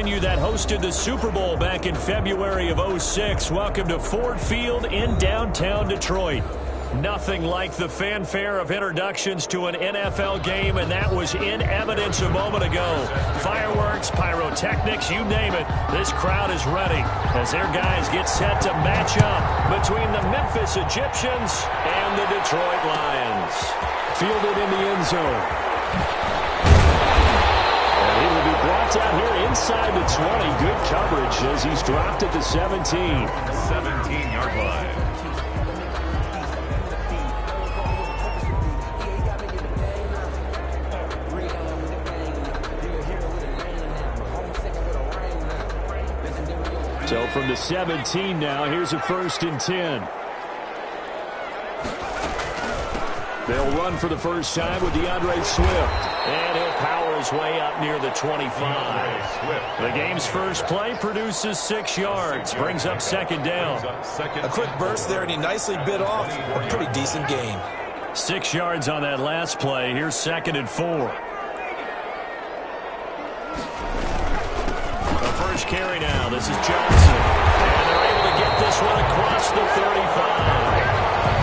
venue that hosted the Super Bowl back in February of '06. Welcome to Ford Field in downtown Detroit. Nothing like the fanfare of introductions to an NFL game, and that was in evidence a moment ago. Fireworks, pyrotechnics, you name it. This crowd is ready as their guys get set to match up between the Memphis Egyptians and the Detroit Lions. Fielded in the end zone. And he will be brought down here inside the 20. Good coverage as he's dropped at the 17. 17-yard line. So from the 17 now, here's a 1st and 10. They'll run for the first time with DeAndre Swift. And he'll power his way up near the 25. The game's first play produces 6 yards. Brings up 2nd down. A quick burst there, and he nicely bit off a pretty decent gain. 6 yards on that last play. Here's 2nd and 4. First carry now. This is Johnson. And they're able to get this one across the 35.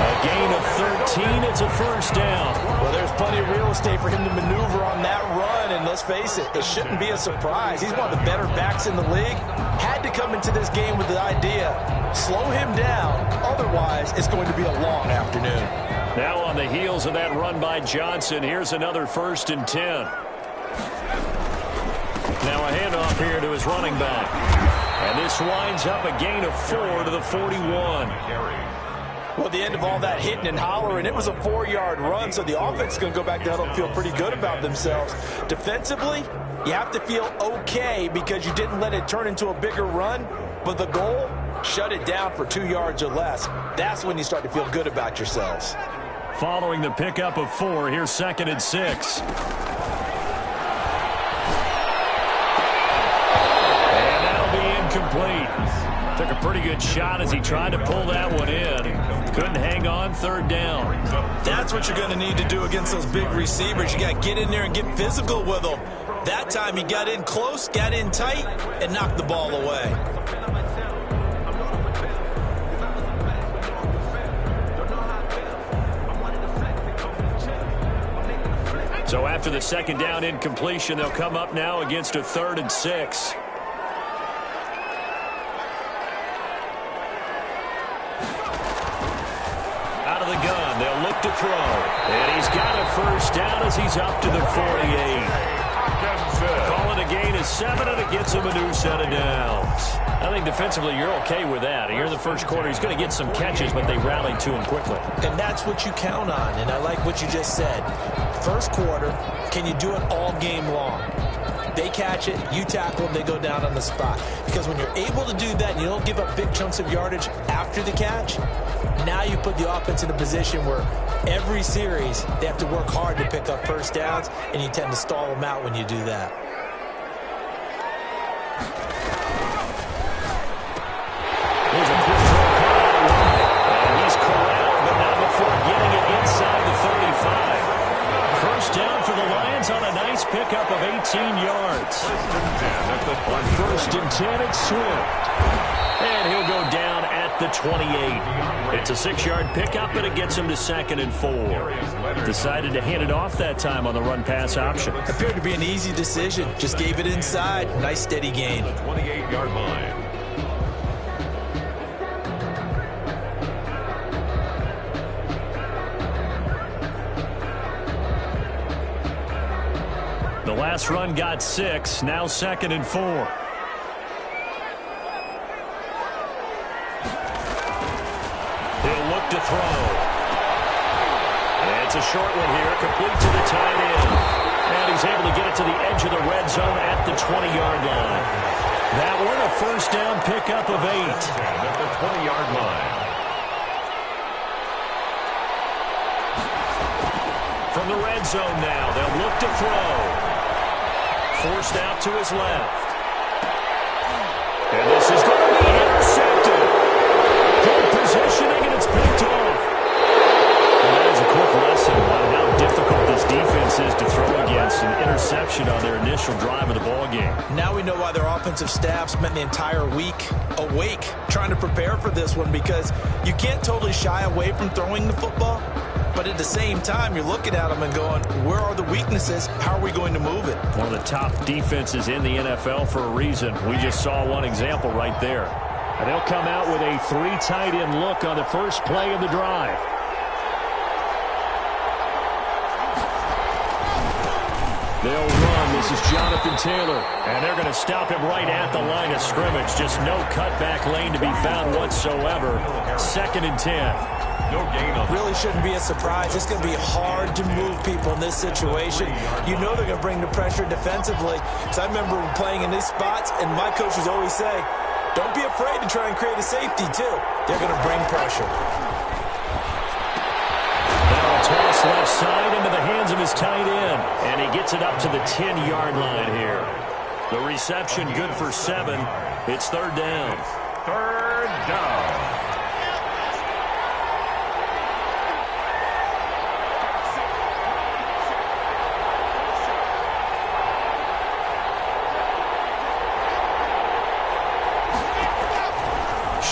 A gain of 13. It's a 1st down. Well, there's plenty of real estate for him to maneuver on that run. And let's face it, it shouldn't be a surprise. He's one of the better backs in the league. Had to come into this game with the idea, slow him down. Otherwise, it's going to be a long afternoon. Now on the heels of that run by Johnson, here's another 1st and 10. Now a handoff here to his running back. And this winds up a gain of 4 to the 41. Well, the end of all that hitting and hollering, it was a 4-yard run, so the offense is going to go back to huddle and feel pretty good about themselves. Defensively, you have to feel okay because you didn't let it turn into a bigger run, but the goal, shut it down for 2 yards or less. That's when you start to feel good about yourselves. Following the pickup of 4, here's 2nd and 6. Complete. Took a pretty good shot as he tried to pull that one in. Couldn't hang on. 3rd down. That's what you're going to need to do against those big receivers. You got to get in there and get physical with them. That time he got in close, got in tight, and knocked the ball away. So after the 2nd down incompletion, they'll come up now against a 3rd and 6. To throw. And he's got a 1st down as he's up to the 48. Call it a gain of 7, and it gets him a new set of downs. I think defensively you're okay with that. Here in the 1st quarter, he's going to get some catches, but they rallied to him quickly. And that's what you count on, and I like what you just said. 1st quarter, can you do it all game long? They catch it, you tackle them, they go down on the spot. Because when you're able to do that and you don't give up big chunks of yardage after the catch, now you put the offense in a position where every series they have to work hard to pick up 1st downs, and you tend to stall them out when you do that. Here's a quick throw. And he's corralled, but not before getting it inside the 35. 1st down for the Lions on a nice pickup of 18 yards. On 1st and 10, it's Swift. And he'll go down at the 28. It's a 6-yard pickup, and it gets him to 2nd and 4. Decided to hand it off that time on the run-pass option. Appeared to be an easy decision. Just gave it inside. Nice steady gain. 28-yard line. The last run got 6. Now 2nd and 4. To throw. And it's a short one here, complete to the tight end. And he's able to get it to the edge of the red zone at the 20-yard line. That one a 1st down pickup of 8. At the 20-yard line. From the red zone now, they'll look to throw. Forced out to his left. And this is going to be intercepted. Good positioning, and it's picked off. And that is a quick lesson on how difficult this defense is to throw against. An interception on their initial drive of the ball game. Now we know why their offense offensive staff spent the entire week awake trying to prepare for this one, because you can't totally shy away from throwing the football, but at the same time, you're looking at them and going, where are the weaknesses? How are we going to move it? One of the top defenses in the NFL for a reason. We just saw one example right there. And they'll come out with a 3 tight end look on the first play of the drive. They'll run. This is Jonathan Taylor. And they're going to stop him right at the line of scrimmage. Just no cutback lane to be found whatsoever. 2nd and 10. No gain on. Really shouldn't be a surprise. It's going to be hard to move people in this situation. You know they're going to bring the pressure defensively. So I remember playing in these spots, and my coach would always say, don't be afraid to try and create a safety, too. They're going to bring pressure. Toss left side into the hands of his tight end. And he gets it up to the 10-yard line here. The reception good for 7. It's 3rd down. 3rd down.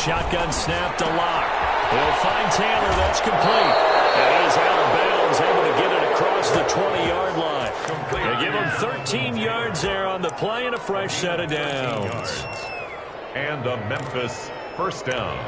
Shotgun snap to Locke. He'll find Taylor. That's complete. And he's out of bounds, able to get it across the 20-yard line. They give him 13 yards there on the play and a fresh set of downs. And a Memphis 1st down.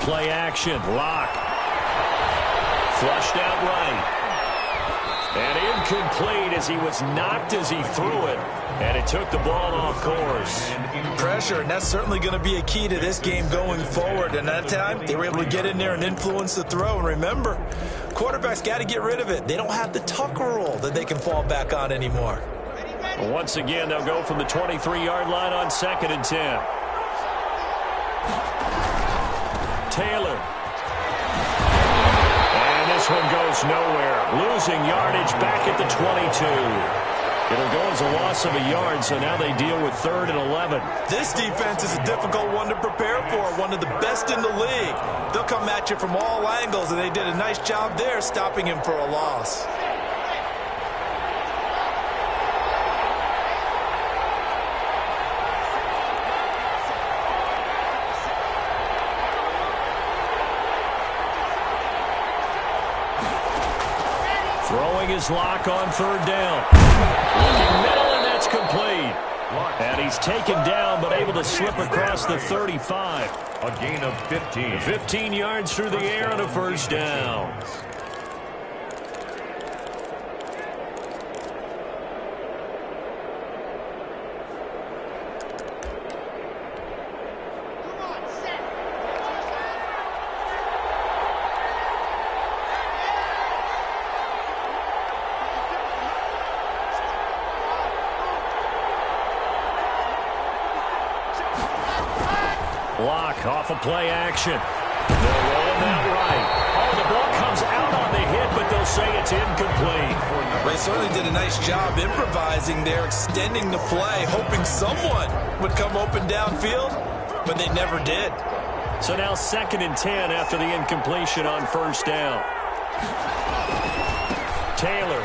Play action. Locke. Flushed out right. And incomplete as he was knocked as he threw it. And it took the ball off course. Pressure, and that's certainly going to be a key to this game going forward. And that time, they were able to get in there and influence the throw. And remember, quarterbacks got to get rid of it. They don't have the tucker roll that they can fall back on anymore. Once again, they'll go from the 23-yard line on 2nd and 10. Taylor. And this one goes nowhere. Losing yardage back at the 22. It'll go as a loss of a yard, so now they deal with 3rd and 11. This defense is a difficult one to prepare for, one of the best in the league. They'll come at you from all angles, and they did a nice job there stopping him for a loss. Throwing his Lock on 3rd down. Looking middle, and that's complete. And he's taken down, but able to slip across the 35. A gain of 15. 15 yards through the air and a 1st down. Locke off of play action. They'll roll him out right. Oh, the ball comes out on the hit, but they'll say it's incomplete. They certainly did a nice job improvising there, extending the play, hoping someone would come open downfield, but they never did. So now 2nd and 10 after the incompletion on 1st down. Taylor.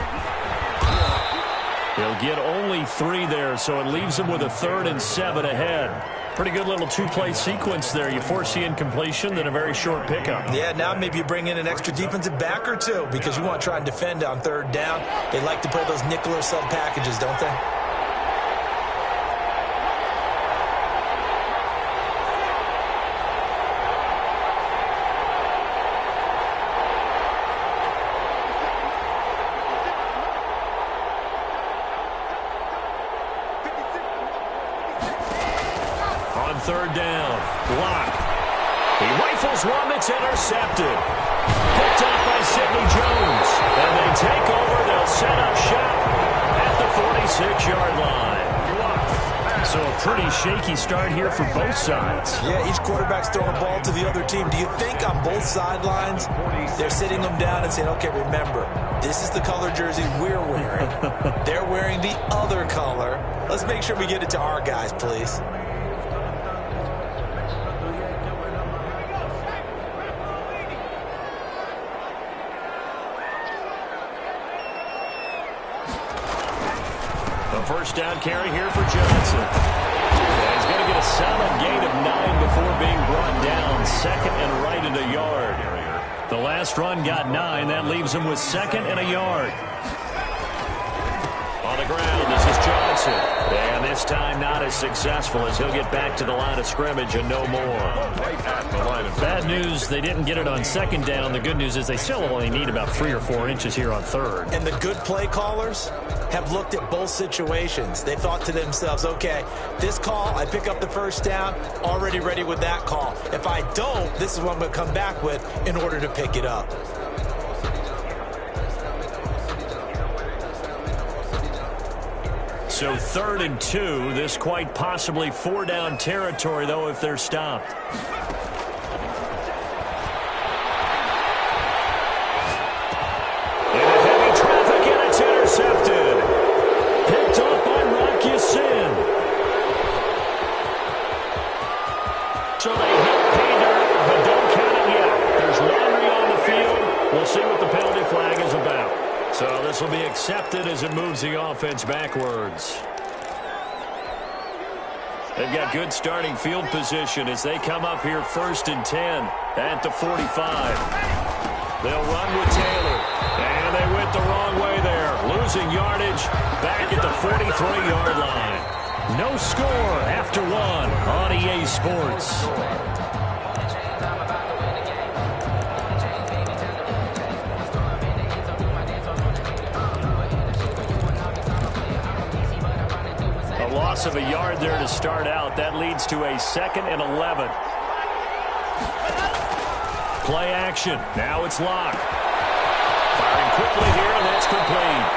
He'll get only 3 there, so it leaves him with a 3rd and 7 ahead. Pretty good little 2-play sequence there. You force the incompletion, then a very short pickup. Yeah, now maybe you bring in an extra defensive back or two because you want to try and defend on 3rd down. They like to play those nickel or sub packages, don't they? On 3rd down, Locke. He rifles one that's intercepted. Picked up by Sidney Jones. And they take over. They'll set up shop at the 46-yard line. So a pretty shaky start here for both sides. Yeah, each quarterback's throwing a ball to the other team. Do you think on both sidelines they're sitting them down and saying, okay, remember, this is the color jersey we're wearing. They're wearing the other color. Let's make sure we get it to our guys, please. A first down carry here for Johnson. And he's going to get a solid gain of 9 before being brought down. Second and right at a yard. The last run got 9. That leaves him with second and a yard. On the ground, this is Johnson. And this time not as successful as he'll get back to the line of scrimmage and no more. Bad news, they didn't get it on second down. The good news is they still only need about 3 or 4 inches here on third. And the good play callers have looked at both situations. They thought to themselves, okay, this call, I pick up the first down, already ready with that call. If I don't, this is what I'm going to come back with in order to pick it up. So 3rd and 2, this quite possibly 4-down territory, though, if they're stopped. Into heavy traffic, and it's intercepted. Picked off by Rocky Sin. So they hit pay dirt, but don't count it yet. There's laundry on the field. We'll see what the penalty flag is about. So this will be accepted as it moves the offense backwards. They've got good starting field position as they come up here 1st and 10 at the 45. They'll run with Taylor. And they went the wrong way there. Losing yardage back at the 43-yard line. No score after 1 on EA Sports. Loss of a yard there to start out. That leads to a 2nd and 11. Play action. Now it's Locke. Firing quickly here, and that's complete.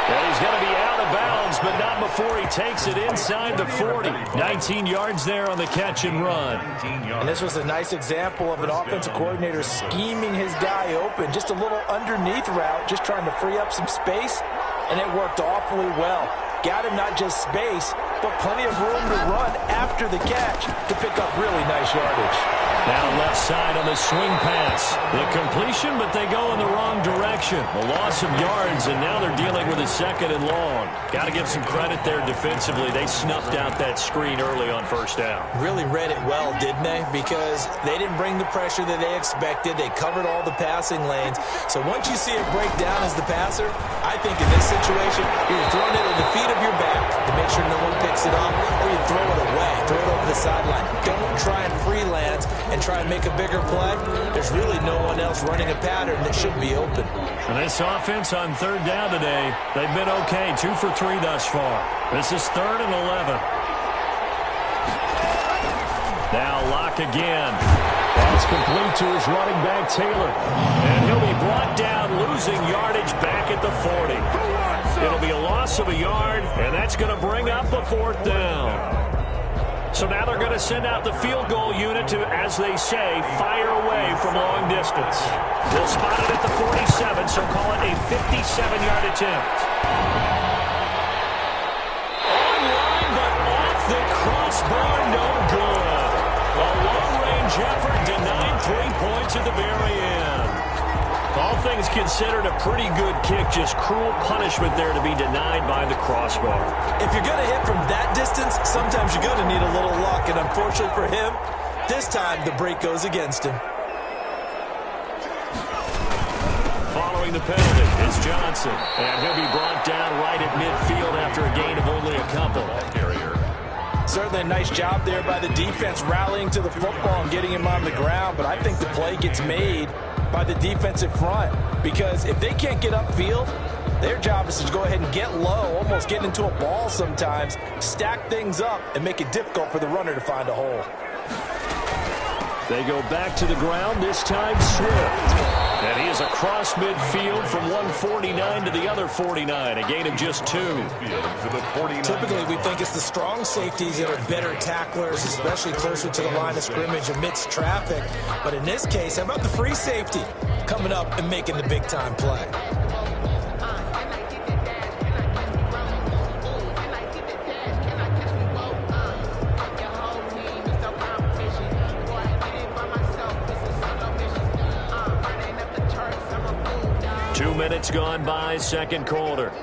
And he's going to be out of bounds, but not before he takes it inside the 40. 19 yards there on the catch and run. And this was a nice example of an offensive coordinator scheming his guy open. Just a little underneath route, just trying to free up some space, and it worked awfully well. Got him not just space, but plenty of room to run after the catch to pick up really nice yardage. Now left side on the swing pass. The completion, but they go in the wrong direction. A loss of yards, and now they're dealing with a 2nd and long. Got to give some credit there defensively. They snuffed out that screen early on 1st down. Really read it well, didn't they? Because they didn't bring the pressure that they expected. They covered all the passing lanes. So once you see it break down as the passer, I think in this situation, you're throwing it at the feet of your back to make sure no one picks it up, or you throw it away, throw it over the sideline. Don't try and freelance and try and make a bigger play. There's really no one else running a pattern that should be open. And this offense on 3rd down today, they've been okay. 2 for 3 thus far. This is 3rd and 11. Now Locke again. That's complete to his running back, Taylor. And he'll be brought down, losing yardage back at the 40. It'll be a loss of a yard, and that's going to bring up a 4th down. So now they're going to send out the field goal unit to, as they say, fire away from long distance. They'll spot it at the 47, so call it a 57-yard attempt. Online, but off the crossbar, no good. A long-range effort denied 3 points at the very end. All things considered, a pretty good kick, just cruel punishment there to be denied by the crossbar. If you're going to hit from that distance, sometimes you're going to need a little luck, and unfortunately for him, this time the break goes against him. Following the penalty, it's Johnson, and he'll be brought down right at midfield after a gain of only a couple. Certainly a nice job there by the defense rallying to the football and getting him on the ground, but I think the play gets made by the defensive front, because if they can't get upfield, their job is to go ahead and get low, almost get into a ball sometimes, stack things up, and make it difficult for the runner to find a hole. They go back to the ground, this time Swift. And he is across midfield from 149 to the other 49, a gain of just 2. Typically, we think it's the strong safeties that are better tacklers, especially closer to the line of scrimmage amidst traffic. But in this case, how about the free safety coming up and making the big-time play? Minutes gone by, second quarter. On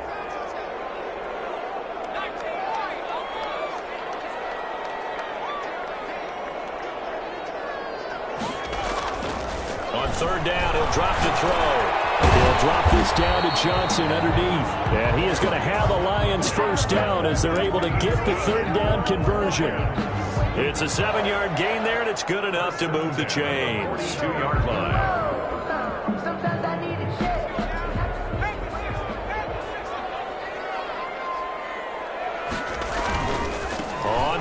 third down, he'll drop the throw. He'll drop this down to Johnson underneath. And he is going to have the Lions first down as they're able to get the third down conversion. It's a 7-yard gain there, and it's good enough to move the chains. 2-yard line.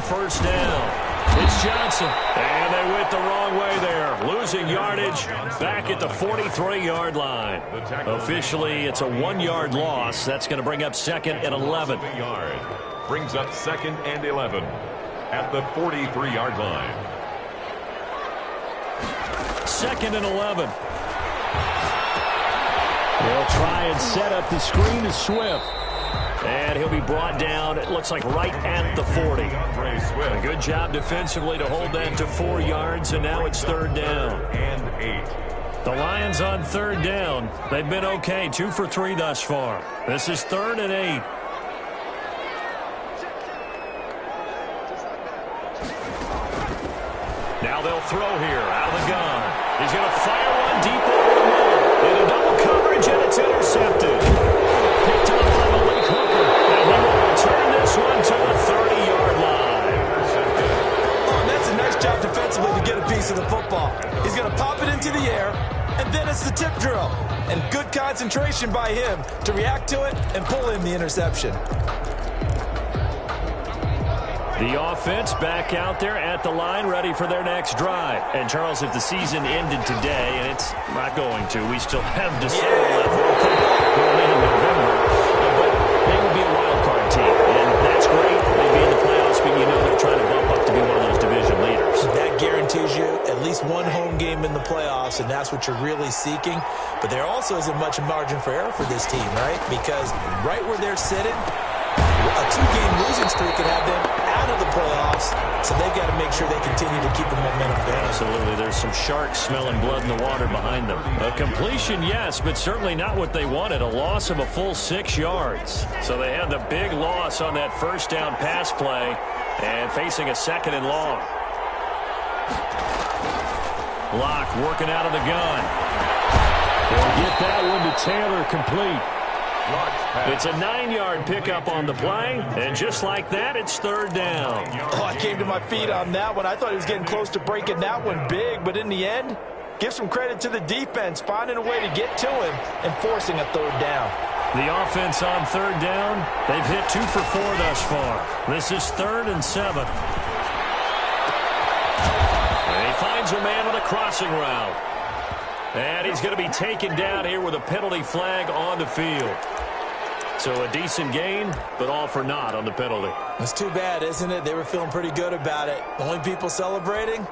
First down. It's Johnson. And they went the wrong way there. Losing yardage back at the 43-yard line. Officially, it's a 1-yard loss. That's going to bring up second and 11. Brings up second and 11 at the 43-yard line. Second and 11. They'll try and set up the screen to Swift. And he'll be brought down, it looks like, right at the 40. A good job defensively to hold that to 4 yards, and now it's third down. And 8. The Lions on third down. They've been okay, 2 for 3 thus far. This is third and 8. Now they'll throw here out of the gun. He's going to fire one deep over the middle. Into double coverage, and it's intercepted. Picked up by Malik Hooker, and he will return this one to the 30-yard line. Oh, and that's a nice job defensively to get a piece of the football. He's going to pop it into the air, and then it's the tip drill. And good concentration by him to react to it and pull in the interception. The offense back out there at the line, ready for their next drive. And, Charles, if the season ended today, and it's not going to, we still have December left. We're in November. But they would be a wild card team. And that's great. They'd be in the playoffs, but you know they're trying to bump up to be one of those division leaders. That guarantees you at least one home game in the playoffs, and that's what you're really seeking. But there also isn't much margin for error for this team, right? Because right where they're sitting, a 2-game losing streak could have them out of the playoffs, so they've got to make sure they continue to keep the momentum going. Absolutely. There's some sharks smelling blood in the water behind them. A completion, yes, but certainly not what they wanted. A loss of a full 6 yards. So they had the big loss on that first down pass play and facing a second and long. Locke working out of the gun. They'll get that one to Taylor, complete. It's a 9-yard pickup on the play, and just like that, it's third down. Oh, I came to my feet on that one. I thought he was getting close to breaking that one big, but in the end, give some credit to the defense, finding a way to get to him and forcing a third down. The offense on third down, they've hit 2 for 4 thus far. This is third and 7. And he finds a man with a crossing route. And he's going to be taken down here with a penalty flag on the field. So a decent gain, but all for naught on the penalty. It's too bad, isn't it? They were feeling pretty good about it. The only people celebrating,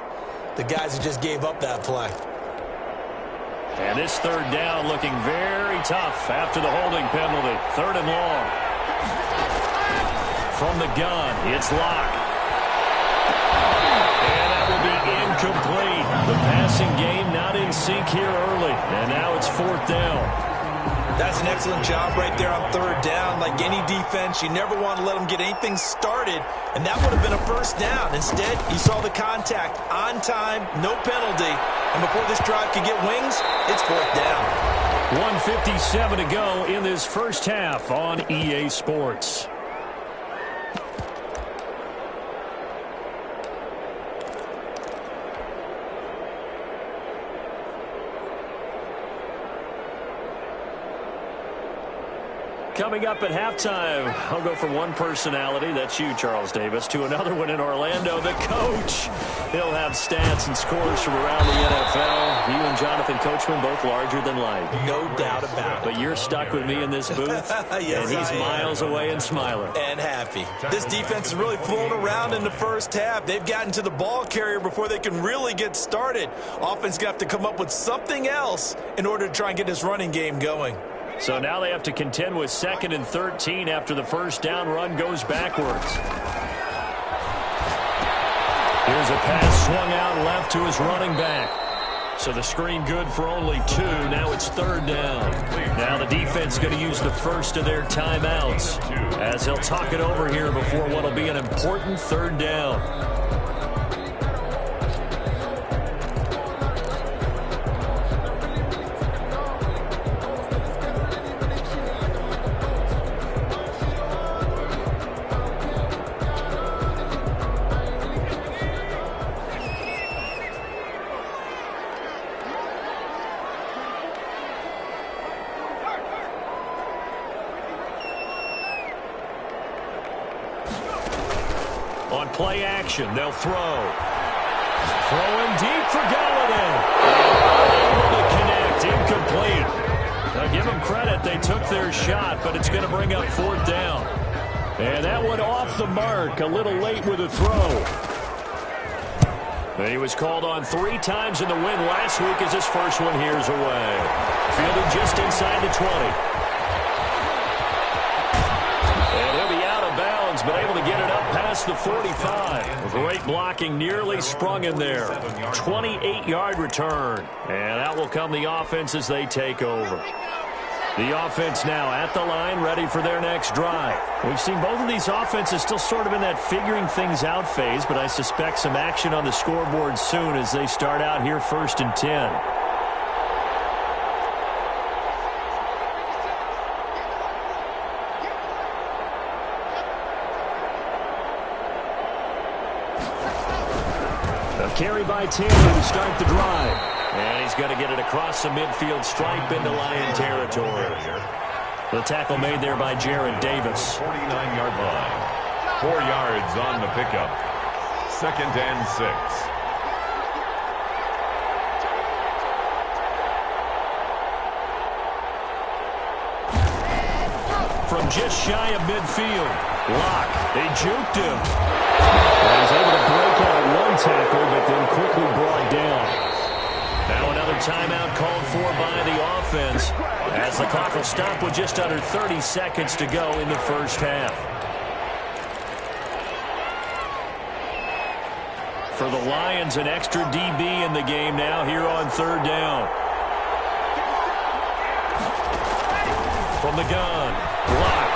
the guys who just gave up that play. And this third down looking very tough after the holding penalty. Third and long. From the gun, it's Locke. And that will be incomplete. The passing game not in sync here early. And now it's fourth down. That's an excellent job right there on third down. Like any defense, you never want to let them get anything started, and that would have been a first down. Instead, you saw the contact on time, no penalty, and before this drive could get wings, it's fourth down. 1:57 to go in this first half on EA Sports. Coming up at halftime, I'll go from one personality, that's you, Charles Davis, to another one in Orlando, the coach. He'll have stats and scores from around the NFL. You and Jonathan Coachman both larger than life. No doubt about it. But you're stuck with me in this booth, yes, and he's miles away and smiling. And happy. This defense is really flown around in the first half. They've gotten to the ball carrier before they can really get started. Offense going to have to come up with something else in order to try and get this running game going. So now they have to contend with 2nd and 13 after the first down run goes backwards. Here's a pass swung out left to his running back. So the screen good for only 2. Now it's 3rd down. Now the defense going to use the first of their timeouts as they'll talk it over here before what will be an important 3rd down. On play action, they'll throw. Throwing deep for Galladay. Able to connect, incomplete. Now give them credit, they took their shot, but it's going to bring up 4th down. And that one off the mark, a little late with a throw. He was called on 3 times in the win last week as his first one here's away. Fielded just inside the 20. But able to get it up past the 45. Great blocking, nearly sprung him there. 28-yard return. And out will come the offense as they take over. The offense now at the line, ready for their next drive. We've seen both of these offenses still sort of in that figuring things out phase, but I suspect some action on the scoreboard soon as they start out here 1st and 10. Carry by Taylor to start the drive. And he's going to get it across the midfield stripe into Lion territory. The tackle made there by Jared Davis. 49-yard line. 4 yards on the pickup. 2nd and 6. From just shy of midfield. Lock. They juked him. And he's able to break out one tackle, but then quickly brought down. Now another timeout called for by the offense as the clock will stop with just under 30 seconds to go in the first half. For the Lions, an extra DB in the game now here on 3rd down. From the gun, block.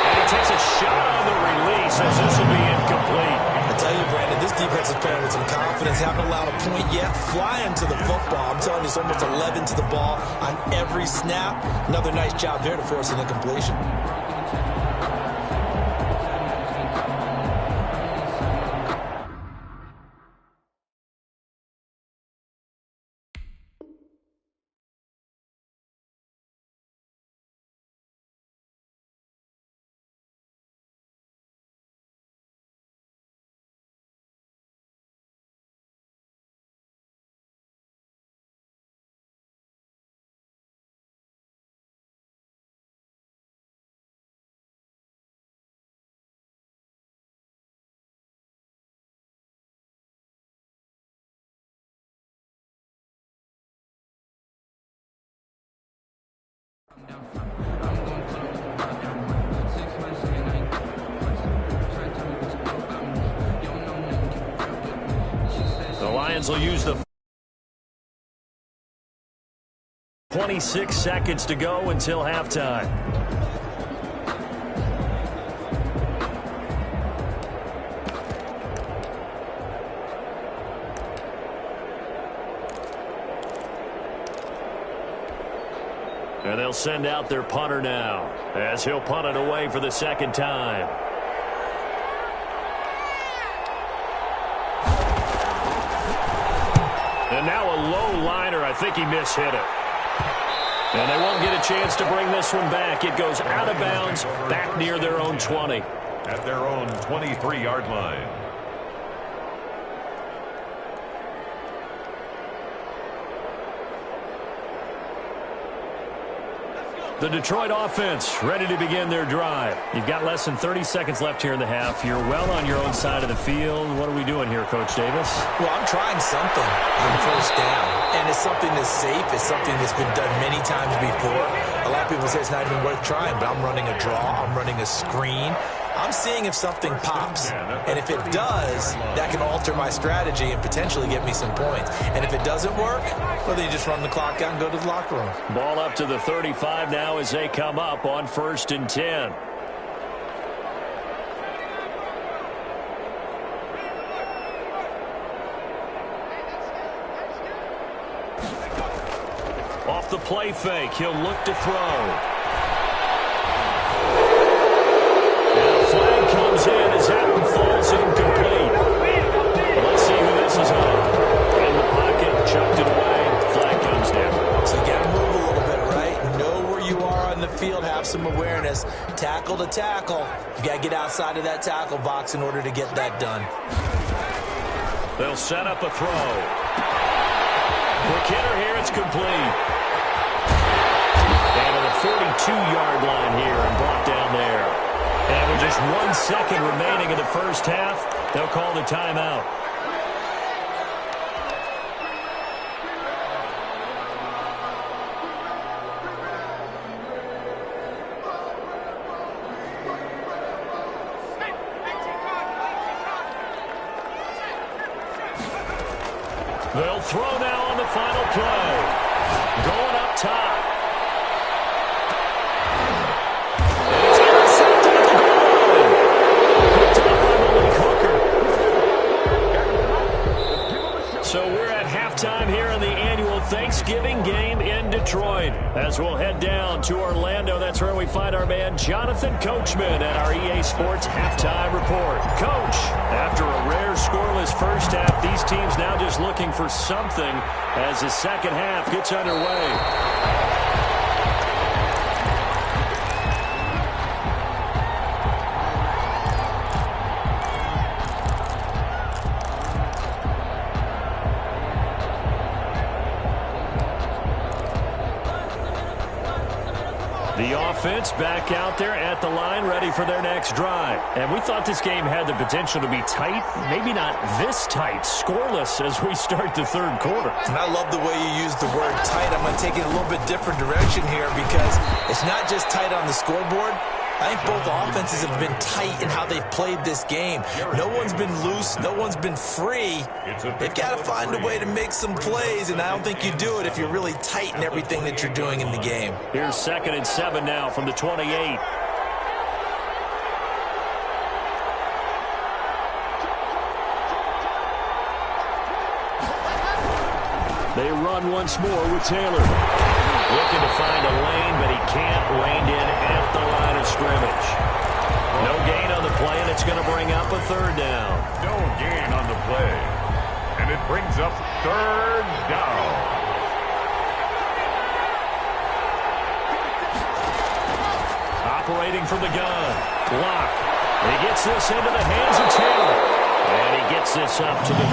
And he takes a shot on the release as this will be incomplete. I tell you, Brandon, this defense is playing with some confidence. Haven't allowed a point yet. Flying to the football. I'm telling you, it's almost 11 to the ball on every snap. Another nice job there to force an incompletion. The Lions will use the 26 seconds to go until halftime. And they'll send out their punter now as he'll punt it away for the 2nd time. And now a low liner. I think he mishit it. And they won't get a chance to bring this one back. It goes out of bounds, back near their own 20. At their own 23-yard line. The Detroit offense ready to begin their drive. You've got less than 30 seconds left here in the half. You're well on your own side of the field. What are we doing here, Coach Davis? Well, I'm trying something on first down, and it's something that's safe. It's something that's been done many times before. A lot of people say it's not even worth trying, but I'm running a draw. I'm running a screen. I'm seeing if something pops, and if it does, that can alter my strategy and potentially get me some points. And if it doesn't work, well, then you just run the clock out and go to the locker room. Ball up to the 35 now as they come up on 1st and 10. Off the play fake, he'll look to throw. Flag comes in as that one falls incomplete. Let's see who this is on. In the pocket, chucked it away. Flag comes down. So you got to move a little bit, right? Know where you are on the field, have some awareness. Tackle to tackle. You got to get outside of that tackle box in order to get that done. They'll set up a throw. Quick hitter here, it's complete. And to the 42-yard line here and brought down there. And with just 1 second remaining in the first half, they'll call the timeout. They'll throw now on the final play. Going up top. So we're at halftime here in the annual Thanksgiving game in Detroit. As we'll head down to Orlando, that's where we find our man Jonathan Coachman at our EA Sports Halftime Report. Coach, after a rare scoreless first half, these teams now just looking for something as the second half gets underway. The offense back out there at the line, ready for their next drive. And we thought this game had the potential to be tight, maybe not this tight, scoreless as we start the third quarter. And I love the way you use the word tight. I'm going to take it a little bit different direction here because it's not just tight on the scoreboard. I think both offenses have been tight in how they've played this game. No one's been loose. No one's been free. They've got to find a way to make some plays, and I don't think you do it if you're really tight in everything that you're doing in the game. Here's 2nd and 7 now from the 28. They run once more with Taylor. Looking to find a lane, but he can't. Reined in at the line of scrimmage. No gain on the play, and it's going to bring up a 3rd down. No gain on the play. And it brings up 3rd down. Operating from the gun. Block. He gets this into the hands of Taylor. And he gets this up to the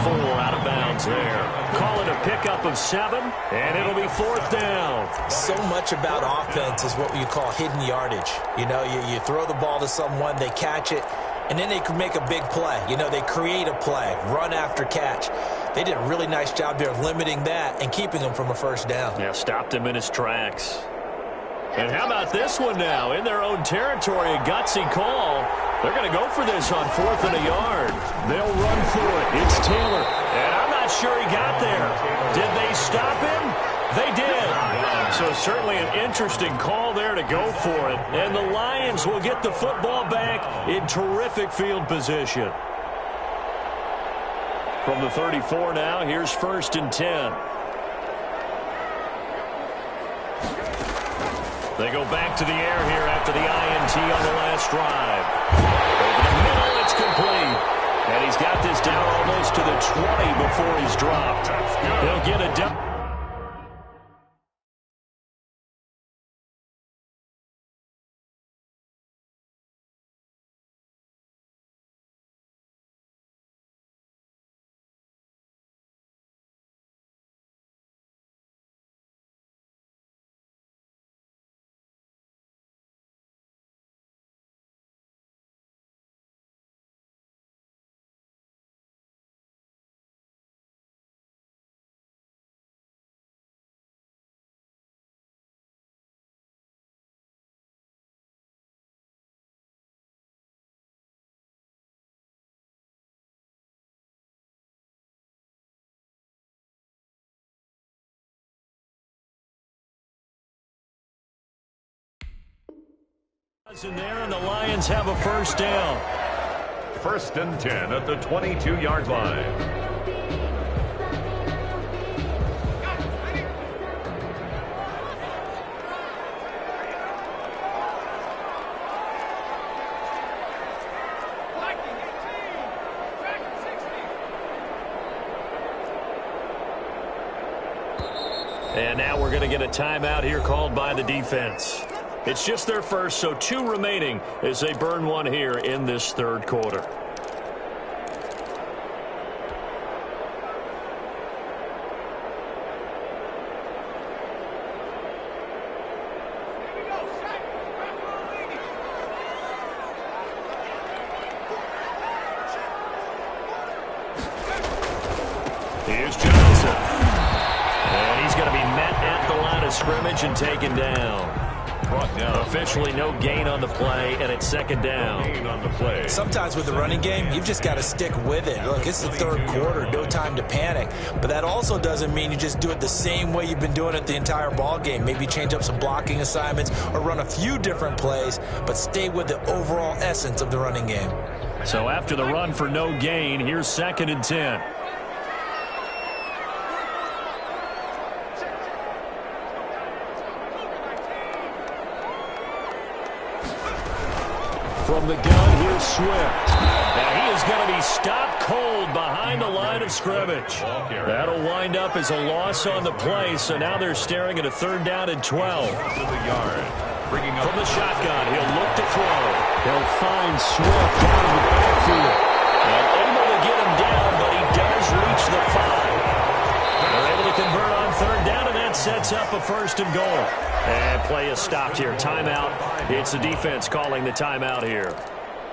34, out of bounds there. Call it a pickup of 7, and it'll be 4th down. So much about offense is what you call hidden yardage. You know, you throw the ball to someone, they catch it, and then they can make a big play. You know, they create a play, run after catch. They did a really nice job there of limiting that and keeping him from a first down. Yeah, stopped him in his tracks. And how about this one now? In their own territory, a gutsy call. They're going to go for this on 4th and a yard. They'll run for it. It's Taylor. And I'm not sure he got there. Did they stop him? They did. So certainly an interesting call there to go for it. And the Lions will get the football back in terrific field position. From the 34 now, here's 1st and 10. They go back to the air here after the INT on the last drive. Over the middle, it's complete. And he's got this down almost to the 20 before he's dropped. He'll get a In there, and the Lions have a first down. 1st and 10 at the 22-yard line. And now we're going to get a timeout here called by the defense. It's just their first, so 2 remaining as they burn one here in this 3rd quarter. Here's Johnson. And he's going to be met at the line of scrimmage and taken down. Brought down. Officially no gain on the play, and it's 2nd down. No gain on the play. Sometimes with the running game, you've just got to stick with it. Look, it's the 3rd quarter, no time to panic. But that also doesn't mean you just do it the same way you've been doing it the entire ball game. Maybe change up some blocking assignments or run a few different plays, but stay with the overall essence of the running game. So after the run for no gain, here's 2nd and 10. From the gun, here's Swift. Now he is going to be stopped cold behind the line of scrimmage. That'll wind up as a loss on the play, so now they're staring at a 3rd down and 12. From the shotgun, he'll look to throw. He'll find Swift out of the backfield. And able to get him down, but he does reach the 5. They're able to convert on 3rd down, and that sets up a 1st and goal. And play is stopped here. Timeout. It's the defense calling the timeout here.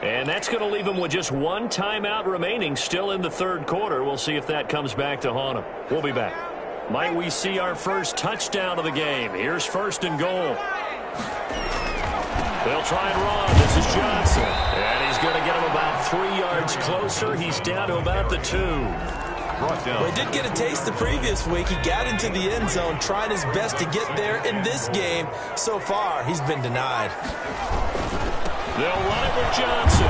And that's going to leave them with just 1 timeout remaining still in the 3rd quarter. We'll see if that comes back to haunt them. We'll be back. Might we see our first touchdown of the game? Here's 1st and goal. They'll try and run. This is Johnson. And he's going to get him about 3 yards closer. He's down to about the 2. Well, he did get a taste the previous week. He got into the end zone, trying his best to get there in this game. So far, he's been denied. They'll run it with Johnson.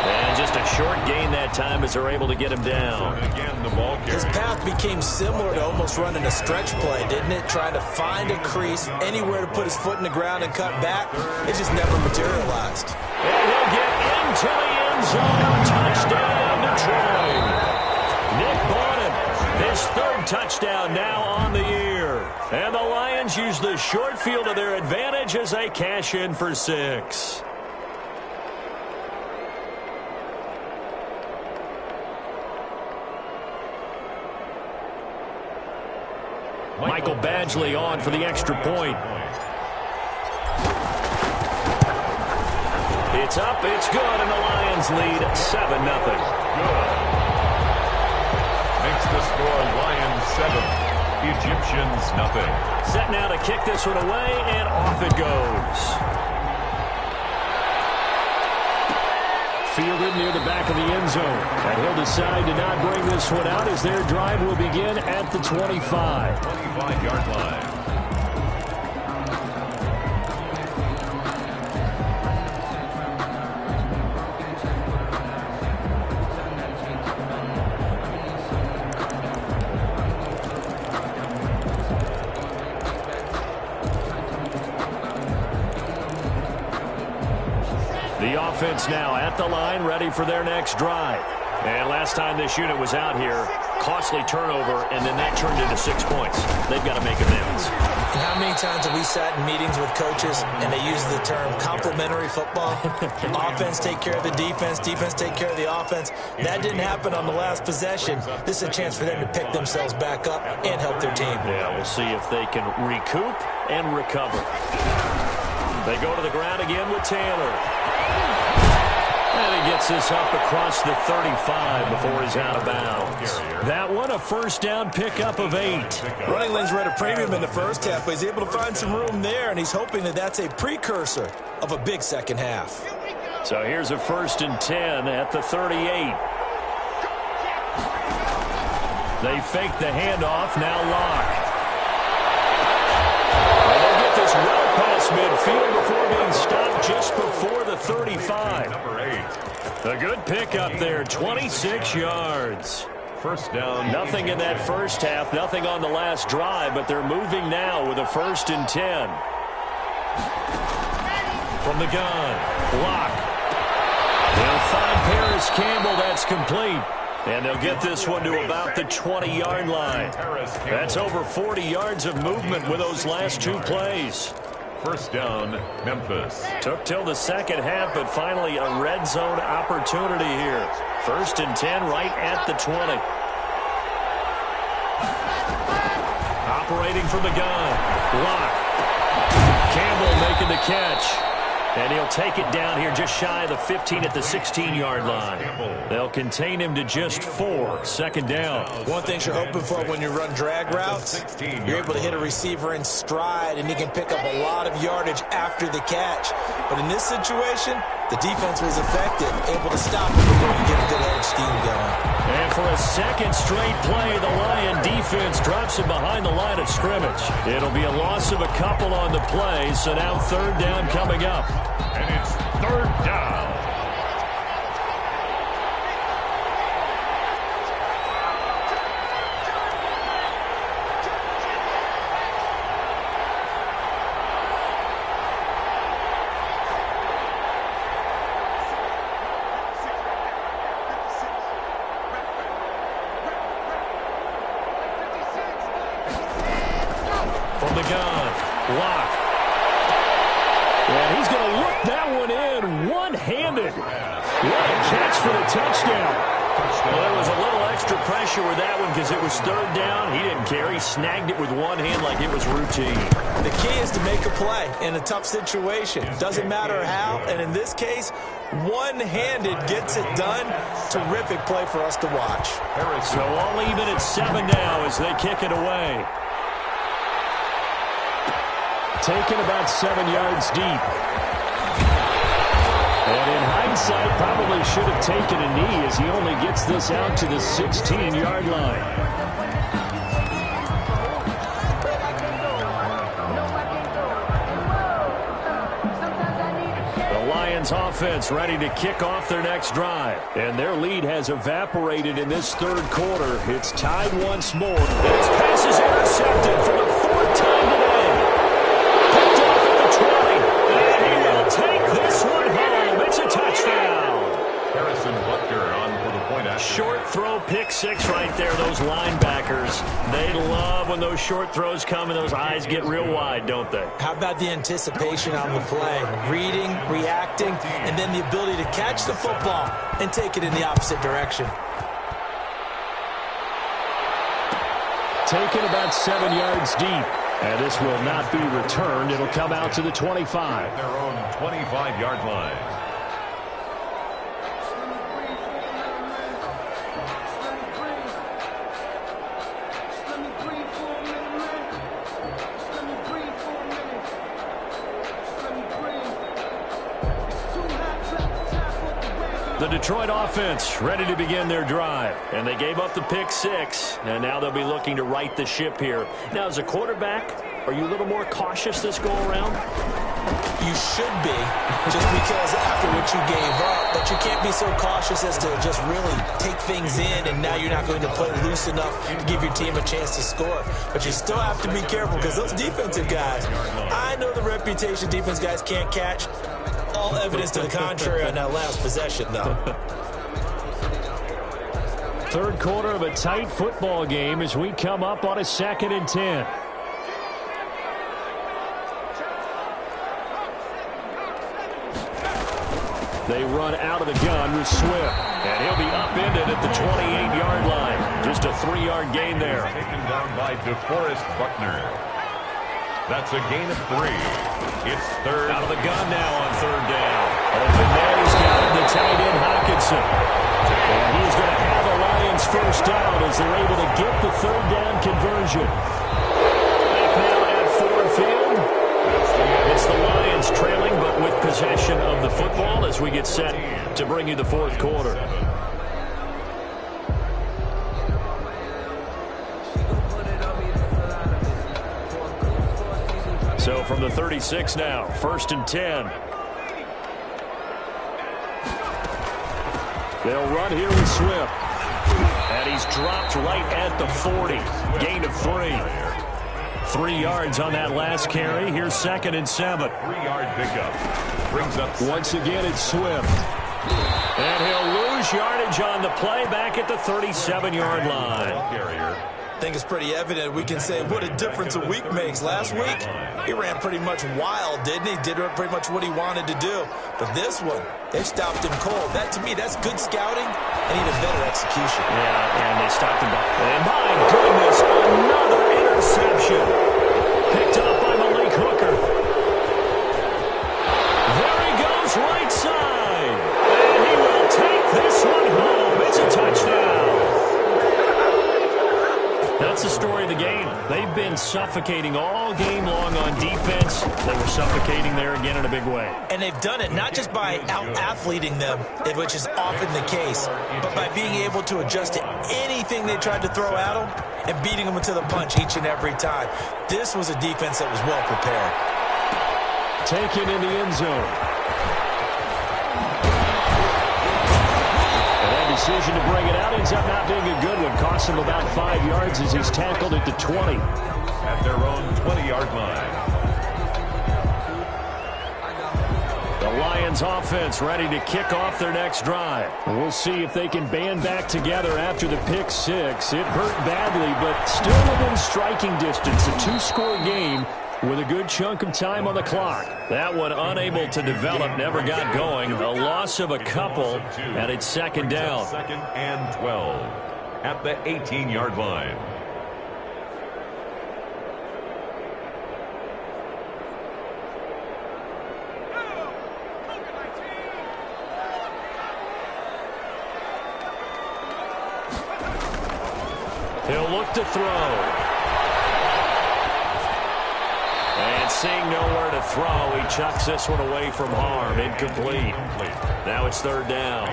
And just a short gain that time as they're able to get him down. Again, the ball carrier. His path became similar to almost running a stretch play, didn't it? Trying to find a crease, anywhere to put his foot in the ground and cut back. It just never materialized. And he'll get into the end zone. Touchdown, Detroit. Nick Bonham, his 3rd touchdown now on the year. And the Lions use the short field to their advantage as they cash in for 6. Michael Badgley on for the extra point. It's up, it's good, and the Lions lead 7-0. Good. Makes the score Lions 7, Egyptians nothing. Set now to kick this one away, and off it goes. Fielded near the back of the end zone. And he'll decide to not bring this one out as their drive will begin at the 25. 25-yard line. The offense now at the line, ready for their next drive. And last time this unit was out here, costly turnover, and then that turned into 6 points. They've got to make amends. And how many times have we sat in meetings with coaches and they use the term complementary football? Offense take care of the defense, defense take care of the offense. That didn't happen on the last possession. This is a chance for them to pick themselves back up and help their team. Yeah, we'll see if they can recoup and recover. They go to the ground again with Taylor. And he gets this up across the 35 before he's out of bounds. That one, a first down pickup of 8. Running lanes were at a premium in the first half, but he's able to find some room there, and he's hoping that that's a precursor of a big second half. So here's a 1st and 10 at the 38. They fake the handoff, now Locke. And they'll get this gets well past midfield before being stopped just before the 35. Number 8. A good pickup there, 26 yards. First down. Nothing in that first half, nothing on the last drive, but they're moving now with a 1st and 10. From the gun, block. They'll find Paris Campbell. That's complete. And they'll get this one to about the 20-yard line. That's over 40 yards of movement with those last 2 plays. First down, Memphis. Took till the second half, but finally a red zone opportunity here. 1st and 10 right at the 20. Operating from the gun. Block. Campbell making the catch. And he'll take it down here just shy of the 15 at the 16-yard line. They'll contain him to just 4. 2nd down. One thing you're hoping for when you run drag routes, you're able to hit a receiver in stride, and he can pick up a lot of yardage after the catch. But in this situation, the defense was effective, able to stop him before he get a good edge scheme going. And for a second straight play, the Lion defense drops him behind the line of scrimmage. It'll be a loss of a couple on the play, so now 3rd down coming up. And it's 3rd down. From the gun, block. And he's going to look that one in one-handed. What a catch for the touchdown. Well, there was a little extra pressure with that one because it was 3rd down. He didn't care. He snagged it with one hand like it was routine. The key is to make a play in a tough situation. Doesn't matter how, and in this case, one-handed gets it done. Terrific play for us to watch. So all even at 7 now as they kick it away. Taken about 7 yards deep. And in hindsight, probably should have taken a knee as he only gets this out to the 16-yard line. The Lions offense ready to kick off their next drive. And their lead has evaporated in this 3rd quarter. It's tied once more. And his pass is intercepted for the 4th time today. Take this one home. It's a touchdown. Harrison Butker on for the point after. Short throw, pick 6 right there. Those linebackers, they love when those short throws come and those eyes get real wide, don't they? How about the anticipation on the play? Reading, reacting, and then the ability to catch the football and take it in the opposite direction. Taken about 7 yards deep. And this will not be returned. It'll come out to the 25. Their own 25-yard line. The Detroit offense ready to begin their drive. And they gave up the pick 6. And now they'll be looking to right the ship here. Now, as a quarterback, are you a little more cautious this go-around? You should be, just because after what you gave up. But you can't be so cautious as to just really take things in, and now you're not going to play loose enough to give your team a chance to score. But you still have to be careful because those defensive guys, I know the reputation defense guys can't catch. All evidence to the contrary on that last possession, though. 3rd quarter of a tight football game as we come up on a 2nd and 10. They run out of the gun with Swift. And he'll be upended at the 28-yard line. Just a 3-yard gain there. Taken down by DeForest Buckner. That's a gain of 3. It's 3rd. Out of the gun now on 3rd down. Benet's got him, the tight end Hockenson. And he's going to have the Lions first down as they're able to get the 3rd down conversion. Back now at Ford Field. It's the Lions trailing, but with possession of the football as we get set to bring you the 4th quarter. So from the 36 now, 1st and 10. They'll run here with Swift. And he's dropped right at the 40. Gain of 3. 3 yards on that last carry. Here's 2nd and 7. 3-yard pickup. Brings up once again, it's Swift. And he'll lose yardage on the play back at the 37-yard line. I think it's pretty evident we can say what a difference a week makes. Last week, he ran pretty much wild, didn't he? Did pretty much what he wanted to do. But this one, they stopped him cold. That, to me, that's good scouting and even better execution. Yeah, and they stopped him. And my goodness, another interception. Picked up by Malik Hooker. There he goes, right side. And he will take this one home. It's a touchdown. That's the story of the game. They've been suffocating all game long on defense. They were suffocating there again in a big way. And they've done it not just by out-athleting them, which is often the case, but by being able to adjust to anything they tried to throw at them and beating them into the punch each and every time. This was a defense that was well prepared. Taken in the end zone. Decision to bring it out ends up not being a good one. Cost him about 5 yards as he's tackled at the 20. At their own 20-yard line. The Lions offense ready to kick off their next drive. We'll see if they can band back together after the pick six. It hurt badly, but still within striking distance. A 2-score game with a good chunk of time on the clock. That one unable to develop, never got going. A loss of a couple, and it's 2nd down. 2nd and 12 at the 18-yard line. He'll look to throw. And seeing nowhere to throw, he chucks this one away from harm. Incomplete. Now it's 3rd down.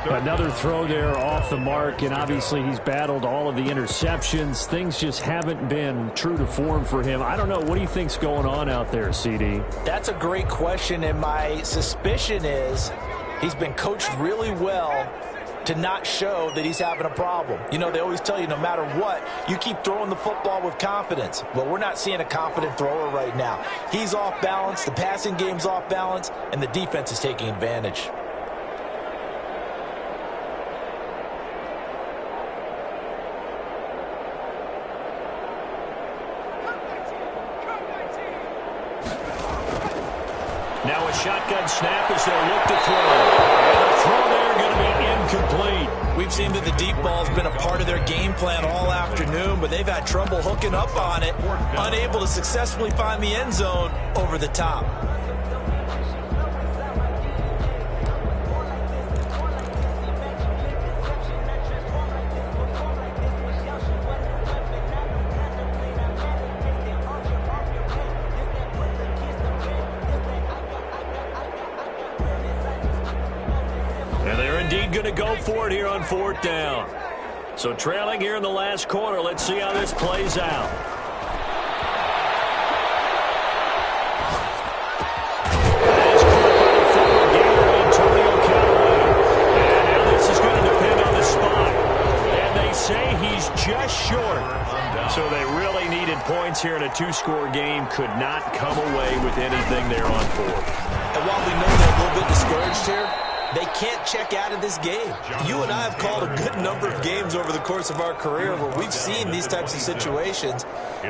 Another throw there off the mark, and obviously he's battled all of the interceptions. Things just haven't been true to form for him. I don't know. What do you think's going on out there, CD? That's a great question, and my suspicion is he's been coached really well to not show that he's having a problem. You know, they always tell you no matter what, you keep throwing the football with confidence. Well, we're not seeing a confident thrower right now. He's off balance, the passing game's off balance, and the defense is taking advantage. Now a shotgun snap as they'll look to throw. And the throw there going to be incomplete. We've seen that the deep ball's been a part of their game plan all afternoon, but they've had trouble hooking up on it, unable to successfully find the end zone over the top. Going to go for it here on 4th down. So trailing here in the last quarter. Let's see how this plays out. That is caught by the former Gator, Antonio Callaway. And now this is going to depend on the spot. And they say he's just short. So they really needed points here in a 2-score game. Could not come away with anything there on 4th. And while we know they're a little bit discouraged here, they can't check out of this game. You and I have called a good number of games over the course of our career where we've seen these types of situations.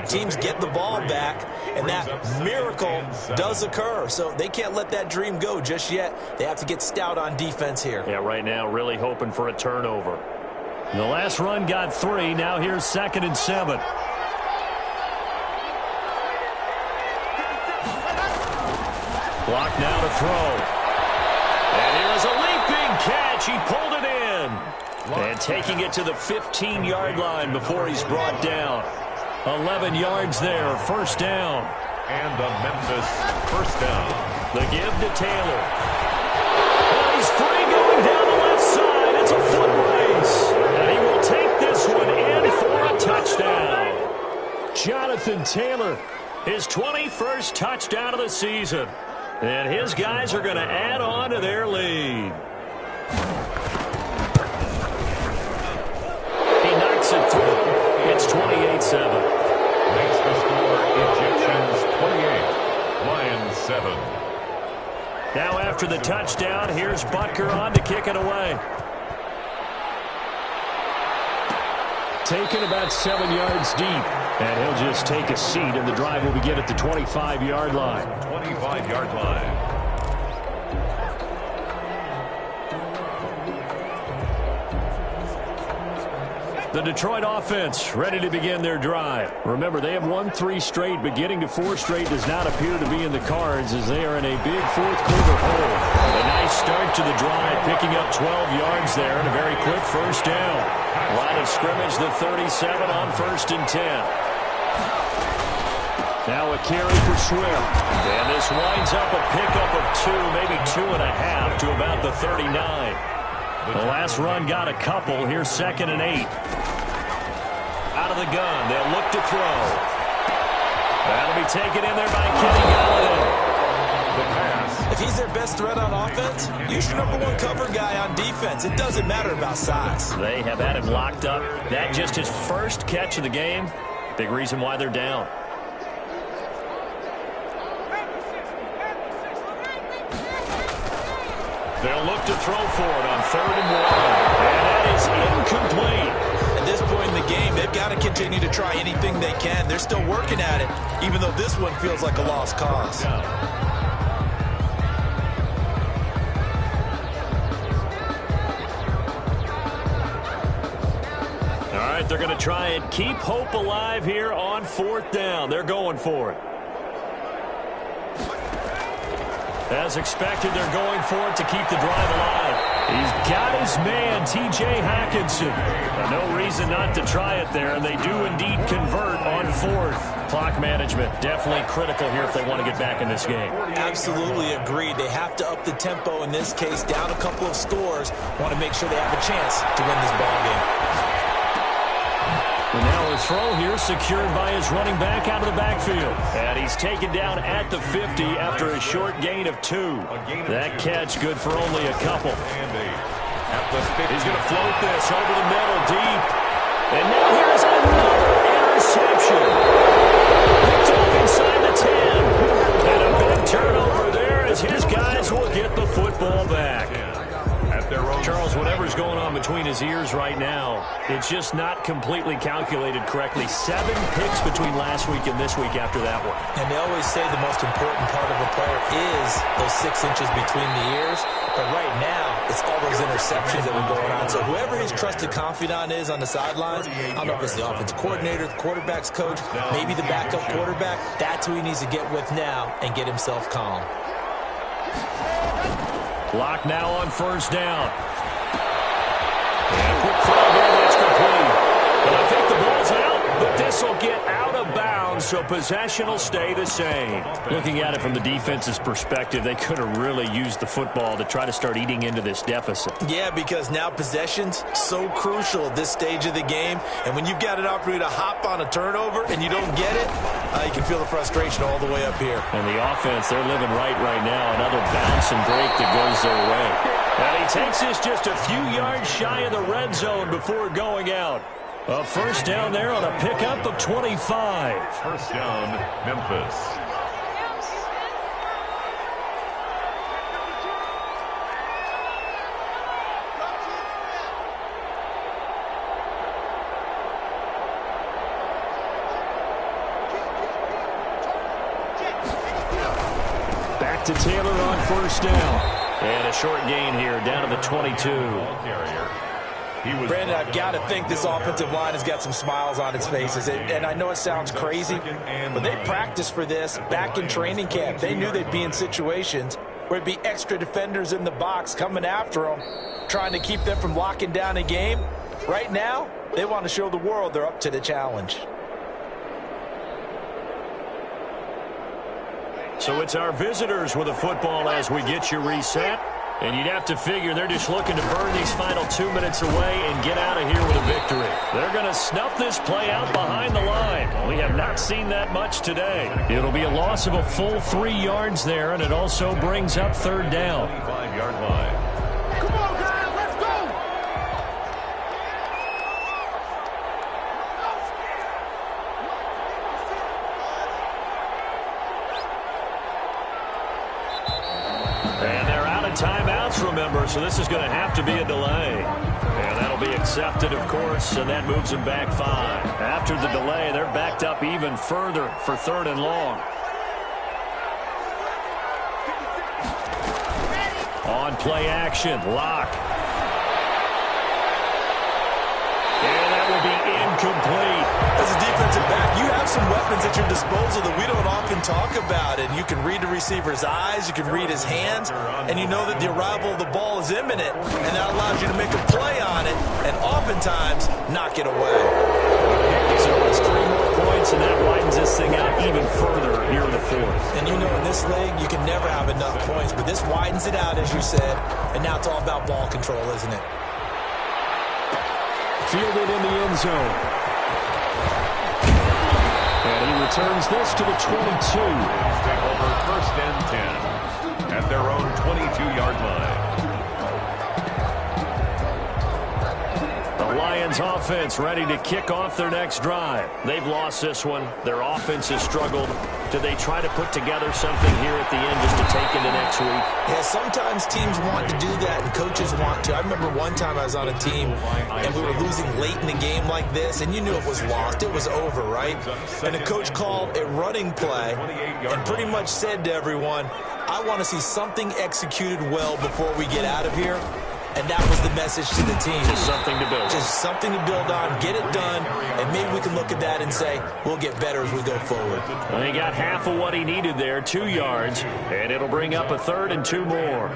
Teams get the ball back, and that miracle does occur. So they can't let that dream go just yet. They have to get stout on defense here. Yeah, right now really hoping for a turnover. The last run got 3. Now here's 2nd and 7. Block now to throw. And here's a leaping catch. He pulled it in. And taking it to the 15-yard line before he's brought down. 11 yards there, 1st down. And the Memphis 1st down. The give to Taylor. And he's free going down the left side. It's a foot race. And he will take this one in for a touchdown. Jonathan Taylor His 21st touchdown of the season. And his guys are going to add on to their lead. He knocks it through. It's 28-7. Makes the score Egyptians 28, Lions 7. Now after the touchdown, here's Butker on to kick it away. Taken about 7 yards deep. And he'll just take a seat, and the drive will begin at the 25-yard line. 25-yard line. The Detroit offense ready to begin their drive. Remember, they have won 3 straight, but getting to 4 straight does not appear to be in the cards as they are in a big fourth-quarter hole. A nice start to the drive, picking up 12 yards there and a very quick first down. Line of scrimmage, the 37 on 1st and 10. Now a carry for Swift. And this winds up a pickup of 2, maybe 2.5 to about the 39. The last run got a couple. Here's 2nd and 8. Out of the gun. They'll look to throw. That'll be taken in there by Kenny Galladay. The pass. If he's their best threat on offense, use your #1 cover guy on defense. It doesn't matter about size. They have had him locked up. That just his first catch of the game. Big reason why they're down. They'll look to throw for it on 3rd and 1. And that is incomplete. At this point in the game, they've got to continue to try anything they can. They're still working at it, even though this one feels like a lost cause. All right, they're going to try and keep hope alive here on 4th down. They're going for it. As expected, they're going for it to keep the drive alive. He's got his man, T.J. Hockenson. No reason not to try it there, and they do indeed convert on 4th. Clock management, definitely critical here if they want to get back in this game. Absolutely agreed. They have to up the tempo in this case, down a couple of scores. Want to make sure they have a chance to win this ball game. And now a throw here secured by his running back out of the backfield. And he's taken down at the 50 after a short gain of 2. That catch good for only a couple. He's going to float this over the middle deep. And now here's another interception. Picked off inside the 10. And a big turnover there as his guys will get the football back. Charles, whatever's going on between his ears right now, it's just not completely calculated correctly. 7 picks between last week and this week after that one. And they always say the most important part of a player is those 6 inches between the ears. But right now, it's all those interceptions that were going on. So whoever his trusted confidant is on the sidelines, I don't know if it's the offensive coordinator, the quarterback's coach, maybe the backup quarterback, that's who he needs to get with now and get himself calm. Clock now on 1st down. And quick throw there, that's complete. But I think the ball's out, but this will get out of bounds, so possession will stay the same. Looking at it from the defense's perspective, they could have really used the football to try to start eating into this deficit. Yeah, because now possession's so crucial at this stage of the game, and when you've got an opportunity to hop on a turnover and you don't get it, you can feel the frustration all the way up here. And the offense, they're living right now. Another bounce and break that goes their way. And he takes this just a few yards shy of the red zone before going out. A 1st down there on a pickup of 25. 1st down, Memphis. Back to Taylor on 1st down. And a short gain here down to the 22. Brandon, I've got to think this offensive line has got some smiles on its faces. And I know it sounds crazy, but they practiced for this back in training camp. They knew they'd be in situations where it'd be extra defenders in the box coming after them, trying to keep them from locking down a game. Right now, they want to show the world they're up to the challenge. So it's our visitors with a football as we get you reset. And you'd have to figure they're just looking to burn these final 2 minutes away and get out of here with a victory. They're going to snuff this play out behind the line. We have not seen that much today. It'll be a loss of a full 3 yards there, and it also brings up third down. 25-yard line. Come on, guys, let's go! And they're out of timeouts, remember, so this is going to have to be a delay. And that'll be accepted, of course, and that moves them back 5. After the delay, they're backed up even further for third and long. On play action, Lock. And that will be incomplete. As a defensive back, you have some weapons at your disposal that we don't often talk about. And you can read the receiver's eyes, you can read his hands, and you know that the arrival of the ball is imminent. And that allows you to make a play on it and oftentimes knock it away. So it's 3 more points, and that widens this thing out even further here in the 4th. And you know in this league, you can never have enough points. But this widens it out, as you said. And now it's all about ball control, isn't it? Fielded in the end zone. And he returns this to the 22. Take over first and 10 at their own 22-yard line. The Lions offense ready to kick off their next drive. They've lost this one. Their offense has struggled. Do they try to put together something here at the end just to take into next week? Yeah, sometimes teams want to do that and coaches want to. I remember one time I was on a team and we were losing late in the game like this, and you knew it was lost. It was over, right? And the coach called a running play and pretty much said to everyone, I want to see something executed well before we get out of here. And that was the message to the team. Just something to build. Just something to build on, get it done, and maybe we can look at that and say, we'll get better as we go forward. Well, he got half of what he needed there, 2 yards, and it'll bring up a third and 2 more.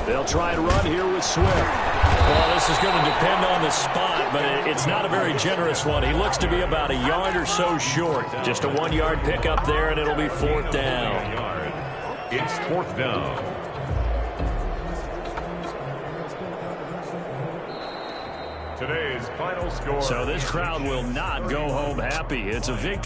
They'll try and run here with Swift. Well, this is going to depend on the spot, but it's not a very generous one. He looks to be about a yard or so short. Just a 1-yard pickup there, and it'll be 4th down. It's 4th down. Today's final score. So this crowd will not go home happy. It's a victory.